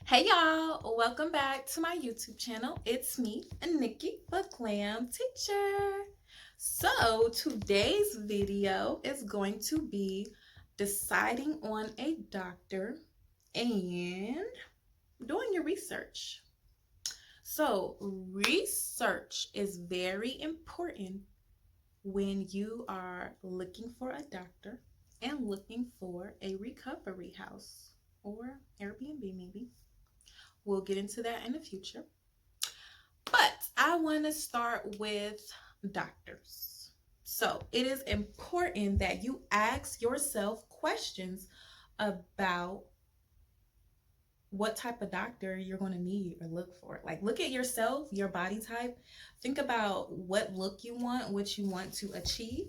Hey y'all, welcome back to my YouTube channel. It's me, Nikki, the Glam Teacher. So today's video is going to be deciding on a doctor and doing your research. So research is very important when you are looking for a doctor and looking for a recovery house or Airbnb maybe. We'll get into that in the future. But I want to start with doctors. So it is important that you ask yourself questions about what type of doctor you're going to need or look for. Like, look at yourself, your body type. Think about what look you want, what you want to achieve,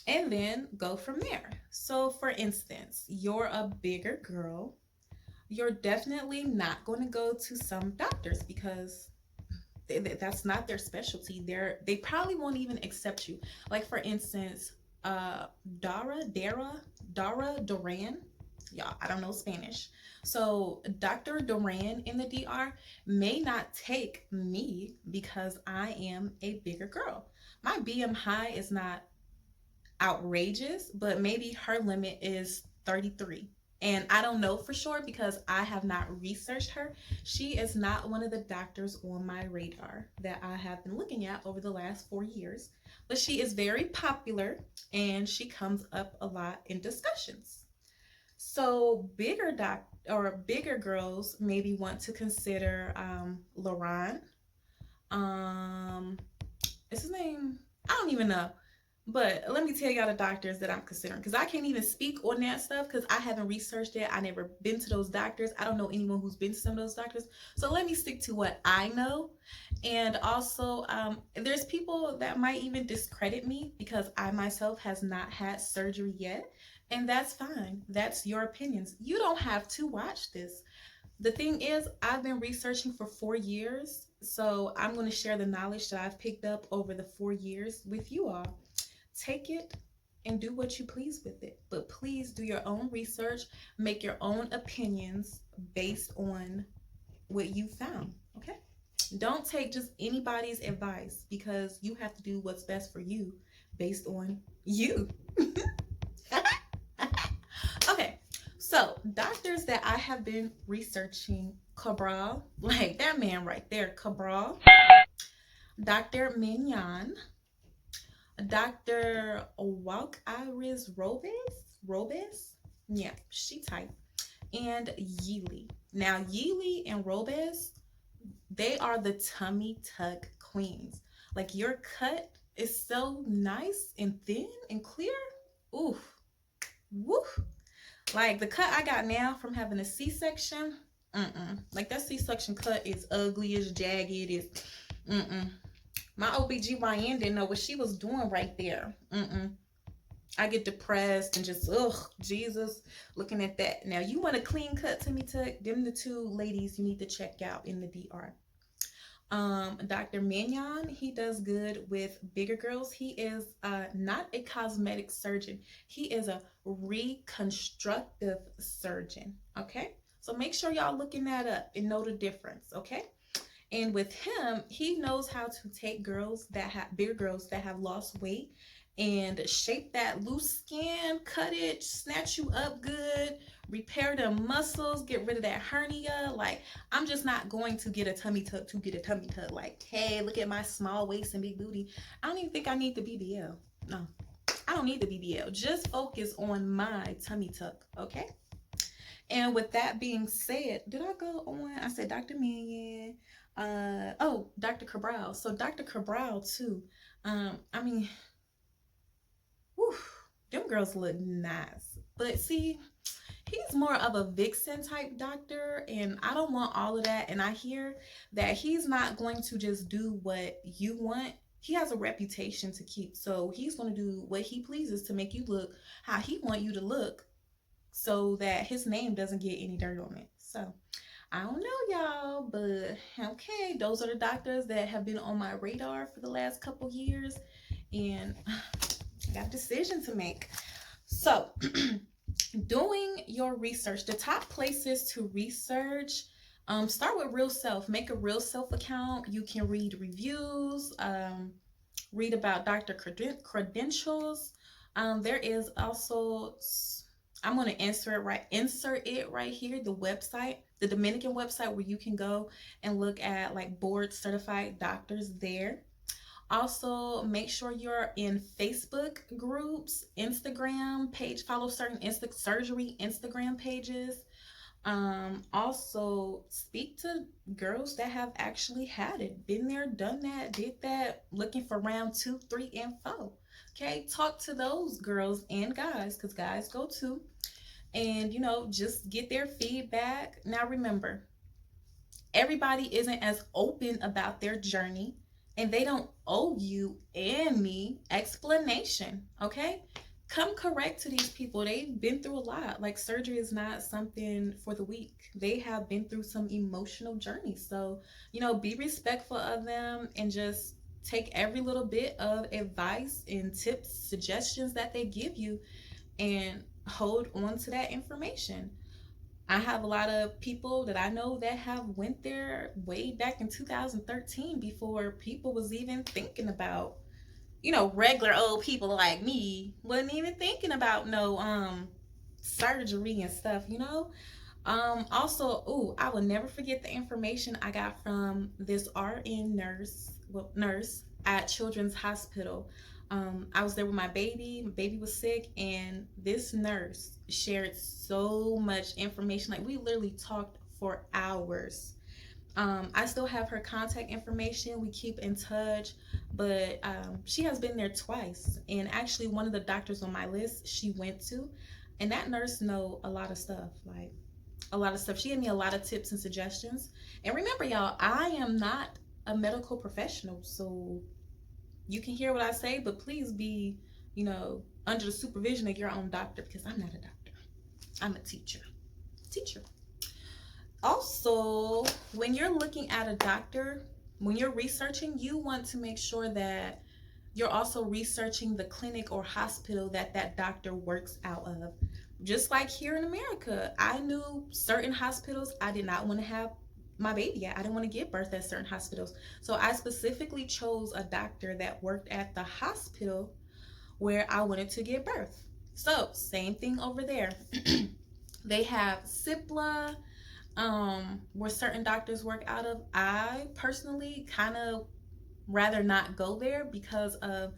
and then go from there. So, for instance, you're a bigger girl. You're definitely not going to go to some doctors because that's not their specialty. They probably won't even accept you. Like, for instance, Dara Duran. Y'all, I don't know Spanish. So Dr. Duran in the DR may not take me because I am a bigger girl. My BMI is not outrageous, but maybe her limit is 33. And I don't know for sure because I have not researched her. She is not one of the doctors on my radar that I have been looking at over the last 4 years. But she is very popular and she comes up a lot in discussions. So bigger girls maybe want to consider Laurent. Is his name? I don't even know. But let me tell y'all the doctors that I'm considering because I can't even speak on that stuff because I haven't researched it. I never been to those doctors. I don't know anyone who's been to some of those doctors. So let me stick to what I know. And also, there's people that might even discredit me because I myself has not had surgery yet. And that's fine. That's your opinions. You don't have to watch this. The thing is, I've been researching for 4 years. So I'm going to share the knowledge that I've picked up over the 4 years with you all. Take it and do what you please with it, but please do your own research, make your own opinions based on what you found. Okay, don't take just anybody's advice because you have to do what's best for you based on you. Okay, so doctors that I have been researching: Cabral, like that man right there, Cabral, Dr. Mignon, Dr. Walk Iris Robes, yeah, she type, and Yeely. Now, Yeely and Robes, they are the tummy tuck queens. Like, your cut is so nice and thin and clear. Oof, woof. Like, the cut I got now from having a C-section, like, that C-section cut is ugly, it's jagged, it's, My OBGYN didn't know what she was doing right there. I get depressed and just, Jesus, looking at that. Now, you want a clean cut, tummy tuck? Them the two ladies you need to check out in the DR. Dr. Mignon, he does good with bigger girls. He is not a cosmetic surgeon. He is a reconstructive surgeon, okay? So make sure y'all looking that up and know the difference, okay? And with him, he knows how to take girls that have bigger girls that have lost weight and shape that loose skin, cut it, snatch you up good, repair the muscles, get rid of that hernia. Like, I'm just not going to get a tummy tuck to get a tummy tuck. Like, hey, look at my small waist and big booty. I don't even think I need the BBL. No, I don't need the BBL. Just focus on my tummy tuck, okay? And with that being said, did I go on? I said Dr. Mannion. Dr. Cabral. So Dr. Cabral too. I mean, whew, them girls look nice. But see, he's more of a vixen type doctor, and I don't want all of that. And I hear that he's not going to just do what you want. He has a reputation to keep, so he's going to do what he pleases to make you look how he want you to look, so that his name doesn't get any dirt on it. So I don't know, y'all, but okay, those are the doctors that have been on my radar for the last couple years, and I got a decision to make. So doing your research, the top places to research Start with real self. Make a real self account. You can read reviews, read about doctor credentials. There is also, I'm going to insert it right here, the website, the Dominican website, where you can go and look at like board certified doctors there. Also, make sure you're in Facebook groups, Instagram page, follow certain surgery Instagram pages. Also speak to girls that have actually had it, been there, done that, did that, looking for round 2, 3, and 4. Okay, talk to those girls and guys, because guys go too, and just get their feedback. Now remember, everybody isn't as open about their journey, and they don't owe you and me explanation. Okay, come correct to these people. They've been through a lot. Like, surgery is not something for the weak. They have been through some emotional journeys. So be respectful of them, and just take every little bit of advice and tips, suggestions that they give you, and hold on to that information. I have a lot of people that I know that have went there way back in 2013, before people was even thinking about, regular old people like me wasn't even thinking about no surgery and stuff. Also, I will never forget the information I got from this RN nurse at Children's Hospital. I was there with my baby. My baby was sick, and this nurse shared so much information. Like, we literally talked for hours. I still have her contact information. We keep in touch, but she has been there twice. And actually, one of the doctors on my list she went to, and that nurse know a lot of stuff, like a lot of stuff. She gave me a lot of tips and suggestions. And remember, y'all, I am not a medical professional, so you can hear what I say, but please be, under the supervision of your own doctor, because I'm not a doctor. I'm a teacher. Also, when you're looking at a doctor, when you're researching, you want to make sure that you're also researching the clinic or hospital that doctor works out of. Just like here in America, I knew certain hospitals I did not want to have my baby at. I didn't want to give birth at certain hospitals. So I specifically chose a doctor that worked at the hospital where I wanted to give birth. So same thing over there. They have CIPLA, where certain doctors work out of. I personally kind of rather not go there because of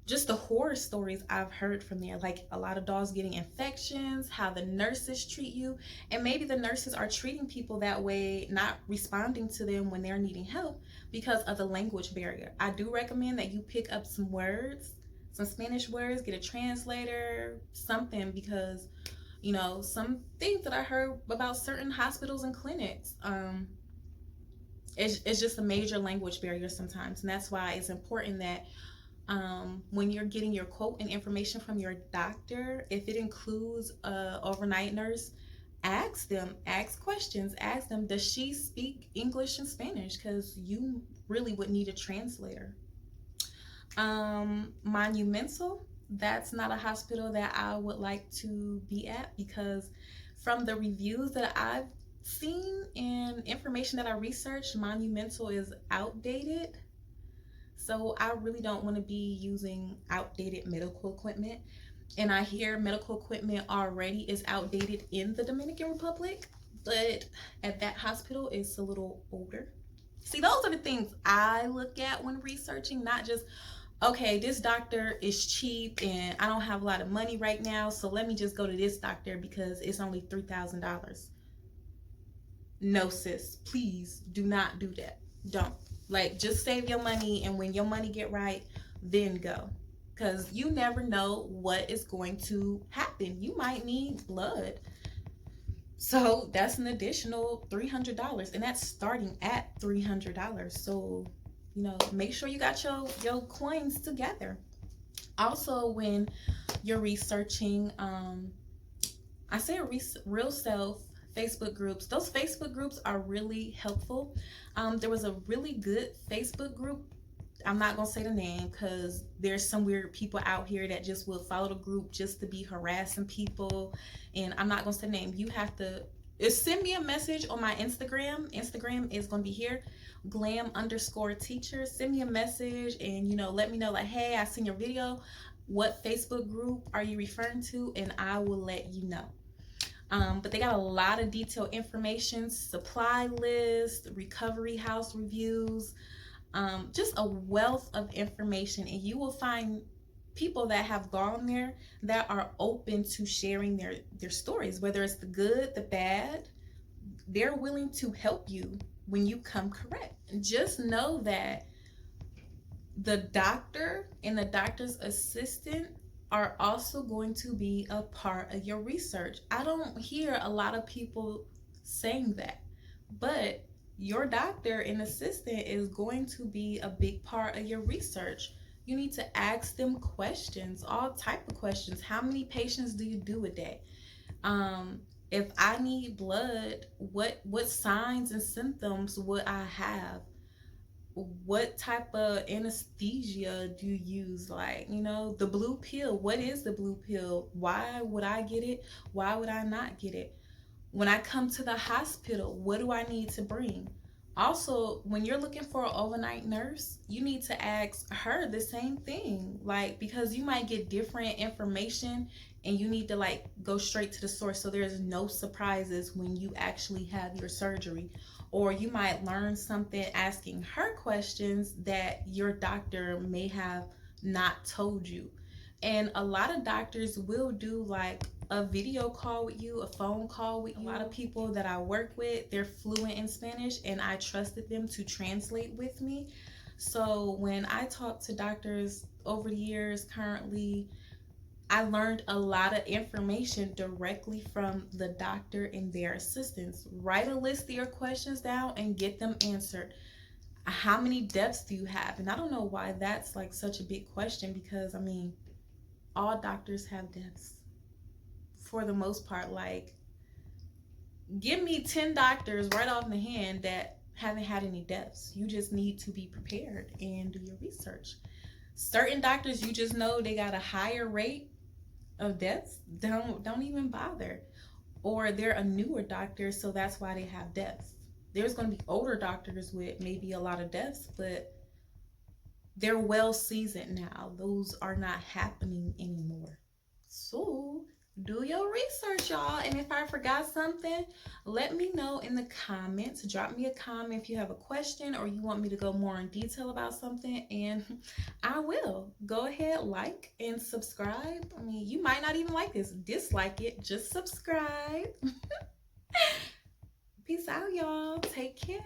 just the horror stories I've heard from there, like a lot of dogs getting infections, how the nurses treat you, and maybe the nurses are treating people that way, not responding to them when they're needing help because of the language barrier. I do recommend that you pick up some words, some Spanish words, get a translator, something, because some things that I heard about certain hospitals and clinics, it's just a major language barrier sometimes, and that's why it's important that when you're getting your quote and information from your doctor, if it includes a overnight nurse, ask questions. Ask them, does she speak English and Spanish? Because you really would need a translator. Monumental, that's not a hospital that I would like to be at, because from the reviews that I've seen and information that I researched, Monumental is outdated. So I really don't want to be using outdated medical equipment. And I hear medical equipment already is outdated in the Dominican Republic, but at that hospital it's a little older. See, those are the things I look at when researching, not just, okay, this doctor is cheap and I don't have a lot of money right now, so let me just go to this doctor because it's only $3,000. No, sis, please do not do that. Don't. Like, just save your money, and when your money get right, then go. Because you never know what is going to happen. You might need blood. So that's an additional $300, and that's starting at $300. So, make sure you got your coins together. Also, when you're researching, I say real self Facebook groups. Those Facebook groups are really helpful. There was a really good Facebook group. I'm not gonna say the name because there's some weird people out here that just will follow the group just to be harassing people, and I'm not gonna say the name. You have to Send me a message on my Instagram. Instagram is going to be here, glam_teacher. Send me a message and, let me know, like, hey, I seen your video. What Facebook group are you referring to? And I will let you know. But they got a lot of detailed information, supply list, recovery house reviews, just a wealth of information. And you will find people that have gone there that are open to sharing their stories, whether it's the good, the bad. They're willing to help you when you come correct. Just know that the doctor and the doctor's assistant are also going to be a part of your research. I don't hear a lot of people saying that, but your doctor and assistant is going to be a big part of your research. You need to ask them questions, all type of questions. How many patients do you do a day? If I need blood, what signs and symptoms would I have? What type of anesthesia do you use? Like, the blue pill. What is the blue pill? Why would I get it? Why would I not get it? When I come to the hospital, what do I need to bring? Also, when you're looking for an overnight nurse, you need to ask her the same thing. Like, because you might get different information and you need to go straight to the source so there's no surprises when you actually have your surgery. Or you might learn something asking her questions that your doctor may have not told you. And a lot of doctors will do a video call with you, a phone call with you. A lot of people that I work with, they're fluent in Spanish and I trusted them to translate with me. So when I talk to doctors over the years, currently, I learned a lot of information directly from the doctor and their assistants. Write a list of your questions down and get them answered. How many deaths do you have? And I don't know why that's such a big question, because all doctors have deaths for the most part. Give me 10 doctors right off the hand that haven't had any deaths. You just need to be prepared and do your research. Certain doctors, you just know they got a higher rate of deaths. Don't even bother. Or they're a newer doctor, so that's why they have deaths. There's going to be older doctors with maybe a lot of deaths, but they're well seasoned now. Those are not happening anymore. So do your research, y'all. And if I forgot something, let me know in the comments. Drop me a comment if you have a question or you want me to go more in detail about something, and I will. Go ahead, like and subscribe. You might not even like this. Dislike it. Just subscribe. Peace out, y'all. Take care.